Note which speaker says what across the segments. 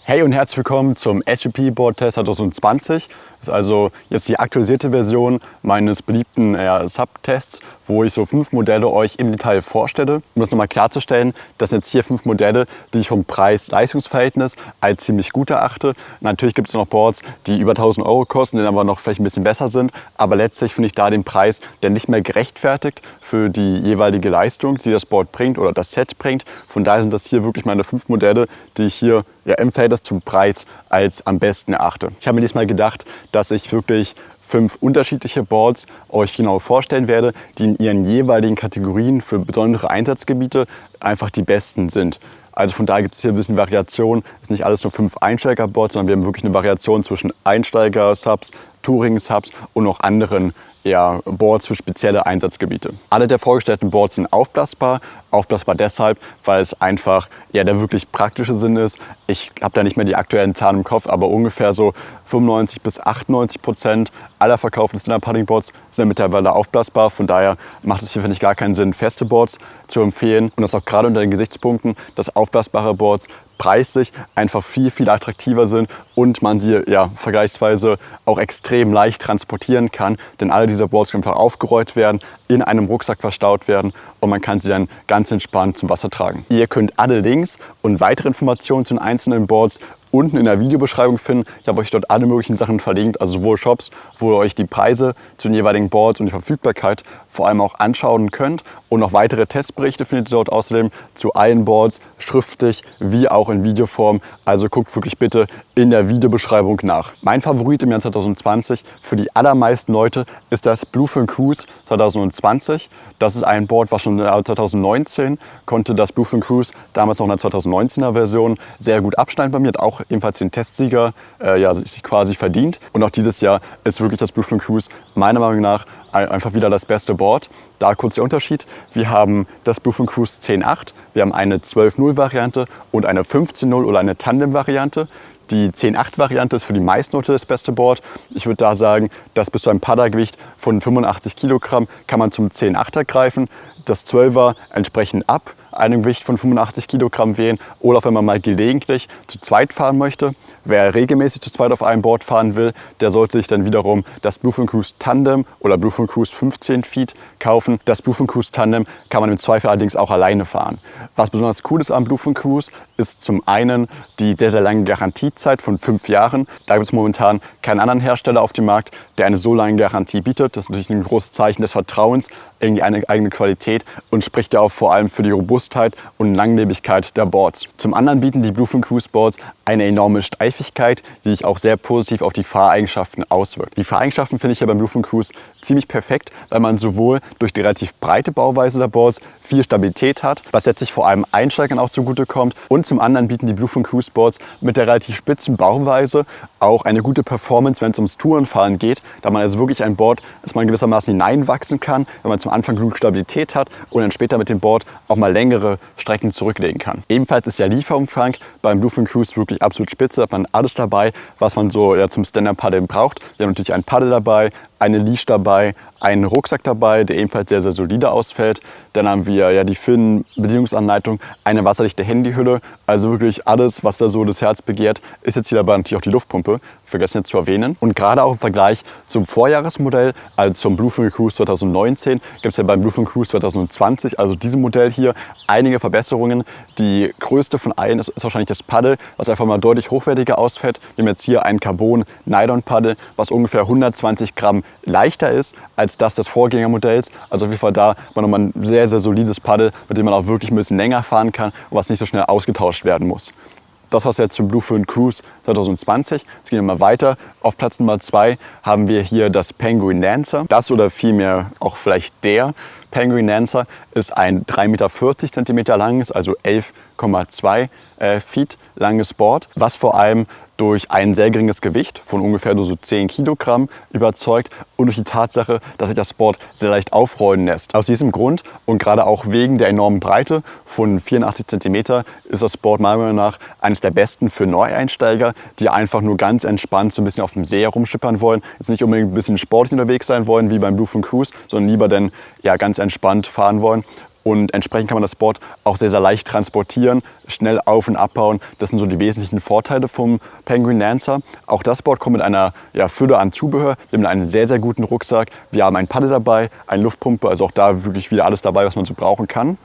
Speaker 1: Hey und herzlich willkommen zum SUP Board Test 2020. Das ist also jetzt die aktualisierte Version meines beliebten Sub-Tests, wo ich so 5 Modelle euch im Detail vorstelle. Um das nochmal klarzustellen, das sind jetzt hier 5 Modelle, die ich vom Preis-Leistungsverhältnis als ziemlich gut erachte. Natürlich gibt es noch Boards, die über 1000 Euro kosten, die aber noch vielleicht ein bisschen besser sind. Aber letztlich finde ich da den Preis, der nicht mehr gerechtfertigt für die jeweilige Leistung, die das Board bringt oder das Set bringt. Von daher sind das hier wirklich meine 5 Modelle, die ich hier im Verhältnis zum Preis als am besten erachte. Ich habe mir diesmal gedacht, dass ich wirklich 5 unterschiedliche Boards euch genau vorstellen werde, die in ihren jeweiligen Kategorien für besondere Einsatzgebiete einfach die besten sind. Also von daher gibt es hier ein bisschen Variation. Es ist nicht alles nur 5 Einsteiger-Boards, sondern wir haben wirklich eine Variation zwischen Einsteiger-Subs, Touring-Subs und noch anderen Boards für spezielle Einsatzgebiete. Alle der vorgestellten Boards sind aufblasbar. Aufblasbar deshalb, weil es einfach der wirklich praktische Sinn ist. Ich habe da nicht mehr die aktuellen Zahlen im Kopf, aber ungefähr so 95 bis 98% aller verkauften Stand-Up-Paddling-Boards sind mittlerweile aufblasbar. Von daher macht es hier, finde ich, gar keinen Sinn, feste Boards zu empfehlen. Und das auch gerade unter den Gesichtspunkten, dass aufblasbare Boards preislich einfach viel attraktiver sind und man sie vergleichsweise auch extrem leicht transportieren kann. Denn alle dieser Boards können einfach aufgerollt werden, in einem Rucksack verstaut werden und man kann sie dann ganz entspannt zum Wasser tragen. Ihr könnt alle Links und weitere Informationen zu den einzelnen Boards unten in der Videobeschreibung finden. Ich habe euch dort alle möglichen Sachen verlinkt, also sowohl Shops, wo ihr euch die Preise zu den jeweiligen Boards und die Verfügbarkeit vor allem auch anschauen könnt. Und noch weitere Testberichte findet ihr dort außerdem zu allen Boards, schriftlich wie auch in Videoform. Also guckt wirklich bitte in der Videobeschreibung nach. Mein Favorit im Jahr 2020 für die allermeisten Leute ist das Bluefin Cruise 2020. Das ist ein Board, was schon 2019 konnte das Bluefin Cruise, damals noch in der 2019er Version, sehr gut abschneiden bei mir. Hat auch ebenfalls den Testsieger sich quasi verdient. Und auch dieses Jahr ist wirklich das Bluefin Cruise meiner Meinung nach einfach wieder das beste Board. Da kurz der Unterschied. Wir haben das Bluefin Cruise 10.8, wir haben eine 12.0 Variante und eine 15.0 oder eine Tandem-Variante. Die 10.8-Variante ist für die meisten Leute das beste Board. Ich würde da sagen, dass bis zu einem Paddlergewicht von 85 Kilogramm kann man zum 10.8er greifen. Das 12er entsprechend ab einem Gewicht von 85 Kilogramm wählen oder auch wenn man mal gelegentlich zu zweit fahren möchte. Wer regelmäßig zu zweit auf einem Board fahren will, der sollte sich dann wiederum das Bluefin Cruise Tandem oder Bluefin Cruise 15 Feet kaufen. Das Bluefin Cruise Tandem kann man im Zweifel allerdings auch alleine fahren. Was besonders cool ist am Bluefin Cruise, ist zum einen die sehr lange Garantiezeit von 5 Jahren. Da gibt es momentan keinen anderen Hersteller auf dem Markt, der eine so lange Garantie bietet. Das ist natürlich ein großes Zeichen des Vertrauens in die eigene Qualität und spricht ja auch vor allem für die Robustheit und Langlebigkeit der Boards. Zum anderen bieten die Bluefin Cruise Boards eine enorme Steifigkeit, die sich auch sehr positiv auf die Fahreigenschaften auswirkt. Die Fahreigenschaften finde ich ja beim Bluefin Cruise ziemlich perfekt, weil man sowohl durch die relativ breite Bauweise der Boards viel Stabilität hat, was letztlich vor allem Einsteigern auch zugutekommt. Und zum anderen bieten die Bluefin Cruise Boards mit der relativ spitzen Bauweise auch eine gute Performance, wenn es ums Tourenfahren geht, da man also wirklich ein Board, das man gewissermaßen hineinwachsen kann, wenn man zum Anfang genug Stabilität hat und dann später mit dem Board auch mal längere Strecken zurücklegen kann. Ebenfalls ist der Lieferumfang beim Bluefin Cruise wirklich absolut spitze. Da hat man alles dabei, was man so zum Stand-Up-Paddeln braucht. Wir haben natürlich ein Paddel dabei, eine Leash dabei, einen Rucksack dabei, der ebenfalls sehr solide ausfällt. Dann haben wir die Fin-Bedienungsanleitung, eine wasserdichte Handyhülle. Also wirklich alles, was da so das Herz begehrt, ist jetzt hier dabei natürlich auch die Luftpumpe. Vergessen jetzt zu erwähnen. Und gerade auch im Vergleich zum Vorjahresmodell, also zum Bluefin Cruise 2019, gibt es ja beim Bluefin Cruise 2020, also diesem Modell hier, einige Verbesserungen. Die größte von allen ist wahrscheinlich das Paddel, was einfach mal deutlich hochwertiger ausfällt. Wir haben jetzt hier ein Carbon-Nylon-Paddel, was ungefähr 120 Gramm leichter ist als das des Vorgängermodells. Also auf jeden Fall da man nochmal ein sehr solides Paddel, mit dem man auch wirklich ein bisschen länger fahren kann und was nicht so schnell ausgetauscht werden muss. Das war's jetzt zum Bluefin Cruise 2020. Jetzt gehen wir mal weiter. Auf Platz Nummer 2 haben wir hier das Penguin Lancer. Das oder vielmehr auch vielleicht der Penguin Lancer ist ein 3,40 Meter langes, also 11,2 Feet langes Board, was vor allem durch ein sehr geringes Gewicht von ungefähr nur so 10 Kilogramm überzeugt und durch die Tatsache, dass sich das Board sehr leicht aufrollen lässt. Aus diesem Grund und gerade auch wegen der enormen Breite von 84 Zentimeter ist das Board meiner Meinung nach eines der besten für Neueinsteiger, die einfach nur ganz entspannt so ein bisschen auf dem See herumschippern wollen. Jetzt nicht unbedingt ein bisschen sportlich unterwegs sein wollen wie beim Bluefin Cruise, sondern lieber dann ganz entspannt fahren wollen. und entsprechend kann man das Board auch sehr, sehr leicht transportieren, schnell auf- und abbauen. Das sind so die wesentlichen Vorteile vom Penguin Lancer. Auch das Board kommt mit einer Fülle an Zubehör. Wir haben einen sehr, sehr guten Rucksack. Wir haben ein Paddel dabei, eine Luftpumpe, also auch da wirklich wieder alles dabei, was man so brauchen kann.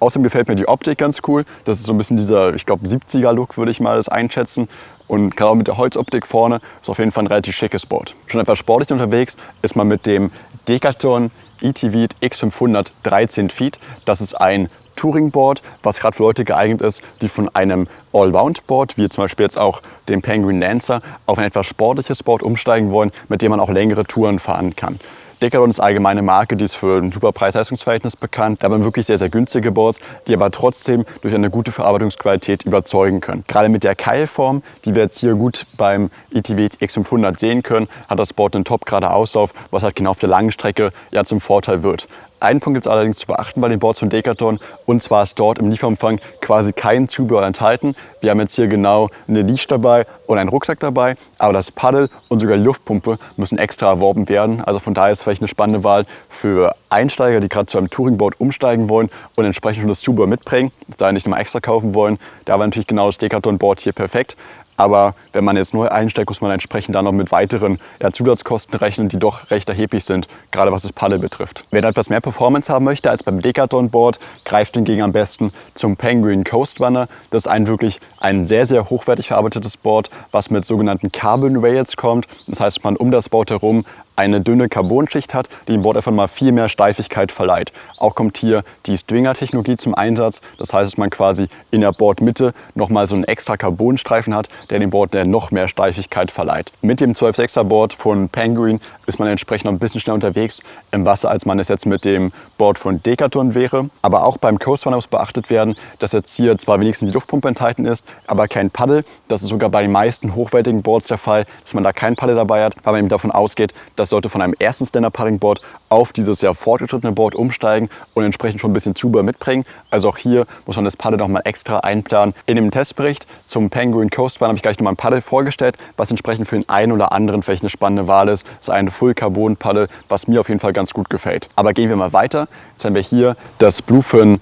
Speaker 1: Außerdem gefällt mir die Optik ganz cool. Das ist so ein bisschen dieser, ich glaube, 70er-Look, würde ich mal das einschätzen. Und gerade auch mit der Holzoptik vorne ist auf jeden Fall ein relativ schickes Board. Schon etwas sportlich unterwegs ist man mit dem Decathlon ETV X500 13 Feet. Das ist ein Touringboard, was gerade für Leute geeignet ist, die von einem Allround-Board, wie zum Beispiel jetzt auch dem Penguin Lancer, auf ein etwas sportliches Board umsteigen wollen, mit dem man auch längere Touren fahren kann. Decathlon ist allgemeine Marke, die ist für ein super Preis-Leistungs-Verhältnis bekannt. Da haben wir wirklich sehr, sehr günstige Boards, die aber trotzdem durch eine gute Verarbeitungsqualität überzeugen können. Gerade mit der Keilform, die wir jetzt hier gut beim ETV X500 sehen können, hat das Board einen top gerade Auslauf, was halt genau auf der langen Strecke zum Vorteil wird. Einen Punkt gibt es allerdings zu beachten bei den Boards von Decathlon, und zwar ist dort im Lieferumfang quasi kein Zubehör enthalten. Wir haben jetzt hier genau eine Leash dabei und einen Rucksack dabei, aber das Paddel und sogar die Luftpumpe müssen extra erworben werden. Also von daher ist es vielleicht eine spannende Wahl für Einsteiger, die gerade zu einem Touringboard umsteigen wollen und entsprechend schon das Zubehör mitbringen, da nicht nochmal extra kaufen wollen. Da war natürlich genau das Decathlon-Board hier perfekt. Aber wenn man jetzt neu einsteigt, muss man entsprechend dann noch mit weiteren Zusatzkosten rechnen, die doch recht erheblich sind, gerade was das Paddel betrifft. Wer da etwas mehr Performance haben möchte als beim Decathlon-Board, greift hingegen am besten zum Penguin Coast Runner. Das ist wirklich ein sehr, sehr hochwertig verarbeitetes Board, was mit sogenannten Carbon Rails kommt. Das heißt, man um das Board herum eine dünne Carbonschicht hat, die dem Board einfach mal viel mehr Steifigkeit verleiht. Auch kommt hier die Stringer-Technologie zum Einsatz. Das heißt, dass man quasi in der Bordmitte nochmal so einen extra Carbonstreifen hat, der dem Board noch mehr Steifigkeit verleiht. Mit dem 12.6er Board von Penguin ist man entsprechend noch ein bisschen schneller unterwegs im Wasser, als man es jetzt mit dem Board von Decathlon wäre. Aber auch beim Coast Runner muss beachtet werden, dass jetzt hier zwar wenigstens die Luftpumpe enthalten ist, aber kein Paddel. Das ist sogar bei den meisten hochwertigen Boards der Fall, dass man da kein Paddel dabei hat, weil man eben davon ausgeht, dass sollte von einem ersten Stand-Up-Paddling-Board auf dieses fortgeschrittene Board umsteigen und entsprechend schon ein bisschen Zubehör mitbringen. Also auch hier muss man das Paddel noch mal extra einplanen. In dem Testbericht zum Penguin Coast Runner habe ich gleich noch mal ein Paddel vorgestellt, was entsprechend für den einen oder anderen vielleicht eine spannende Wahl ist. So ein Full-Carbon-Paddel, was mir auf jeden Fall ganz gut gefällt. Aber gehen wir mal weiter. Jetzt haben wir hier das Bluefin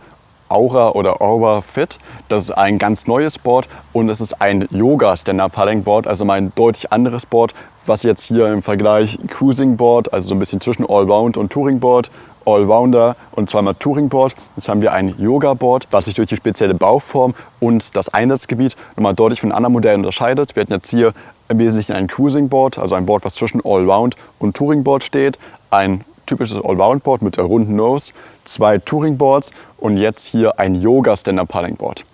Speaker 1: Aura oder Aura Fit. Das ist ein ganz neues Board und es ist ein Yoga Stand-Up Paddling Board, also mal ein deutlich anderes Board, was jetzt hier im Vergleich Cruising Board, also so ein bisschen zwischen Allround und Touring Board, Allrounder und zweimal Touring Board. Jetzt haben wir ein Yoga Board, was sich durch die spezielle Bauform und das Einsatzgebiet nochmal deutlich von anderen Modellen unterscheidet. Wir hatten jetzt hier im Wesentlichen ein Cruising Board, also ein Board, was zwischen Allround und Touring Board steht, ein typisches Allround-Board mit der runden Nose, 2 Touring-Boards und jetzt hier ein Yoga-Stand-Up-Paddling-Board.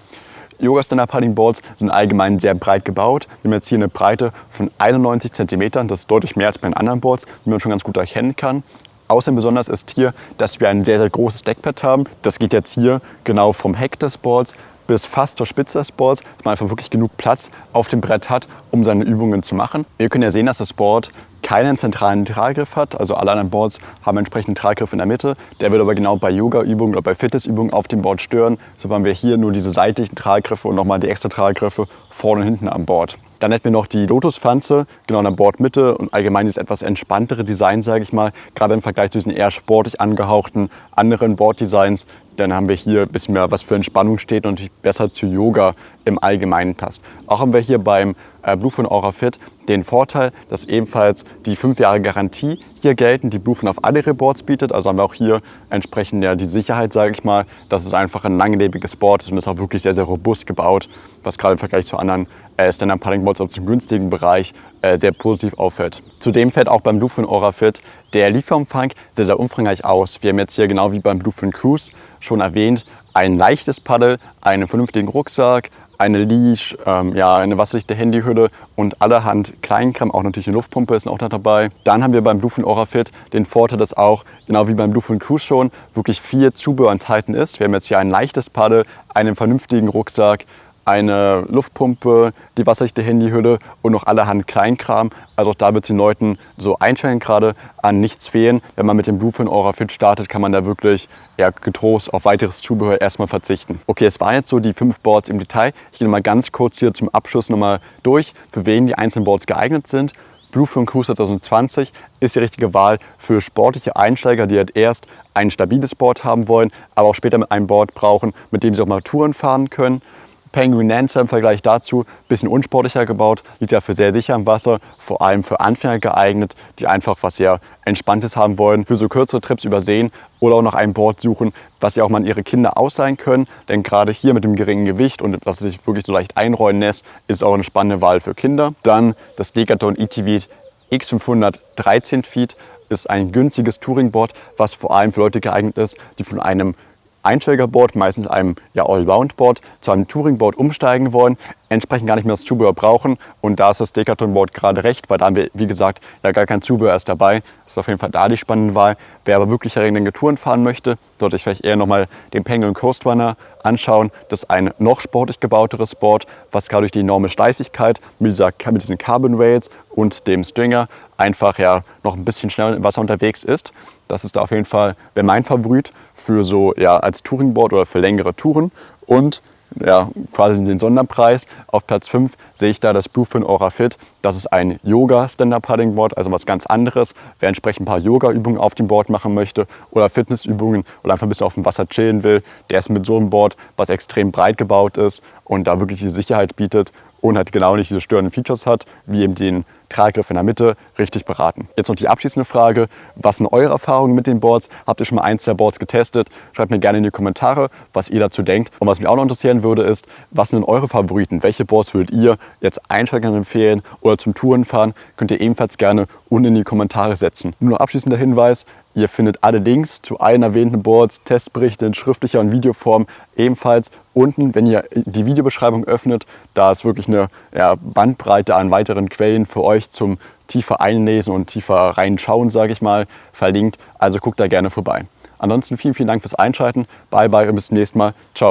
Speaker 1: Yoga-Stand-Up-Paddling-Boards sind allgemein sehr breit gebaut. Wir haben jetzt hier eine Breite von 91 cm, das ist deutlich mehr als bei den anderen Boards, wie man schon ganz gut erkennen kann. Außerdem besonders ist hier, dass wir ein sehr, sehr großes Deckpad haben. Das geht jetzt hier genau vom Heck des Boards bis fast zur Spitze des Boards, dass man einfach wirklich genug Platz auf dem Brett hat, um seine Übungen zu machen. Wir können ja sehen, dass das Board keinen zentralen Traggriff hat. Also alle anderen Boards haben entsprechend einen Traggriff in der Mitte. Der wird aber genau bei Yoga-Übungen oder bei Fitnessübungen auf dem Board stören. So haben wir hier nur diese seitlichen Traggriffe und nochmal die extra Traggriffe vorne und hinten am Board. Dann hätten wir noch die Lotus-Pfanze, genau in der Bordmitte und allgemein dieses etwas entspanntere Design, sage ich mal, gerade im Vergleich zu diesen eher sportlich angehauchten anderen Boarddesigns. Dann haben wir hier ein bisschen mehr, was für Entspannung steht und besser zu Yoga im Allgemeinen passt. Auch haben wir hier beim Bluefin Aura Fit den Vorteil, dass ebenfalls die 5 Jahre Garantie hier gelten, die Bluefin auf alle ihre Boards bietet. Also haben wir auch hier entsprechend die Sicherheit, sage ich mal, dass es einfach ein langlebiges Board ist und ist auch wirklich sehr, sehr robust gebaut, was gerade im Vergleich zu anderen Stand-Up-Paddling-Boards aus dem günstigen Bereich sehr positiv auffällt. Zudem fällt auch beim Bluefin Aura Fit der Lieferumfang sehr, sehr umfangreich aus. Wir haben jetzt hier genau wie beim Bluefin Cruise schon erwähnt, ein leichtes Paddel, einen vernünftigen Rucksack, eine Leash, eine wasserdichte Handyhülle und allerhand Kleinkram, auch natürlich eine Luftpumpe ist auch noch dabei. Dann haben wir beim Bluefin Aura Fit den Vorteil, dass auch, genau wie beim Bluefin Cruise schon, wirklich viel Zubehör enthalten ist. Wir haben jetzt hier ein leichtes Paddel, einen vernünftigen Rucksack, eine Luftpumpe, die wasserdichte Handyhülle und noch allerhand Kleinkram. Also auch da wird es den Leuten so einstellen gerade an nichts fehlen. Wenn man mit dem Bluefin Aura Fit startet, kann man da wirklich getrost auf weiteres Zubehör erstmal verzichten. Okay, es waren jetzt so die 5 Boards im Detail. Ich gehe mal ganz kurz hier zum Abschluss nochmal durch, für wen die einzelnen Boards geeignet sind. Bluefin Cruiser 2020 ist die richtige Wahl für sportliche Einsteiger, die halt erst ein stabiles Board haben wollen, aber auch später mit einem Board brauchen, mit dem sie auch mal Touren fahren können. Penguin Lancer im Vergleich dazu, ein bisschen unsportlicher gebaut, liegt dafür sehr sicher im Wasser, vor allem für Anfänger geeignet, die einfach was sehr Entspanntes haben wollen, für so kürzere Trips über Seen oder auch nach einem Board suchen, was sie auch mal an ihre Kinder ausleihen können. Denn gerade hier mit dem geringen Gewicht und dass es sich wirklich so leicht einrollen lässt, ist auch eine spannende Wahl für Kinder. Dann das Decathlon ETV X500 13 Feet ist ein günstiges Touringboard, was vor allem für Leute geeignet ist, die von einem Einsteigerboard, meistens einem Allround-Board, zu einem Touringboard umsteigen wollen, entsprechend gar nicht mehr das Zubehör brauchen. Und da ist das Decathlon-Board gerade recht, weil da haben wir, wie gesagt, ja gar kein Zubehör erst dabei. Das ist auf jeden Fall da die spannende Wahl. Wer aber wirklich längere Touren fahren möchte, sollte ich vielleicht eher nochmal den Penguin Coast Runner anschauen. Das ist ein noch sportlich gebauteres Board, was gerade durch die enorme Steifigkeit mit diesen Carbon Rails und dem Stringer einfach noch ein bisschen schneller im Wasser unterwegs ist. Das ist da auf jeden Fall mein Favorit für so als Touringboard oder für längere Touren. Und quasi den Sonderpreis. Auf Platz 5 sehe ich da das Bluefin Aura Fit. Das ist ein Yoga Stand-Up Paddling Board, also was ganz anderes. Wer entsprechend ein paar Yoga-Übungen auf dem Board machen möchte oder Fitnessübungen oder einfach ein bisschen auf dem Wasser chillen will, der ist mit so einem Board, was extrem breit gebaut ist und da wirklich die Sicherheit bietet und halt genau nicht diese störenden Features hat, wie eben den Traggriff in der Mitte, richtig beraten. Jetzt noch die abschließende Frage. Was sind eure Erfahrungen mit den Boards? Habt ihr schon mal eins der Boards getestet? Schreibt mir gerne in die Kommentare, was ihr dazu denkt. Und was mich auch noch interessieren würde, ist, was sind denn eure Favoriten? Welche Boards würdet ihr jetzt Einsteigern empfehlen oder zum Tourenfahren? Könnt ihr ebenfalls gerne unten in die Kommentare setzen. Nur noch abschließender Hinweis. Ihr findet alle Links zu allen erwähnten Boards, Testberichte in schriftlicher und Videoform ebenfalls unten, wenn ihr die Videobeschreibung öffnet. Da ist wirklich eine Bandbreite an weiteren Quellen für euch zum tiefer einlesen und tiefer reinschauen, sage ich mal, verlinkt. Also guckt da gerne vorbei. Ansonsten vielen, vielen Dank fürs Einschalten. Bye, bye und bis zum nächsten Mal. Ciao.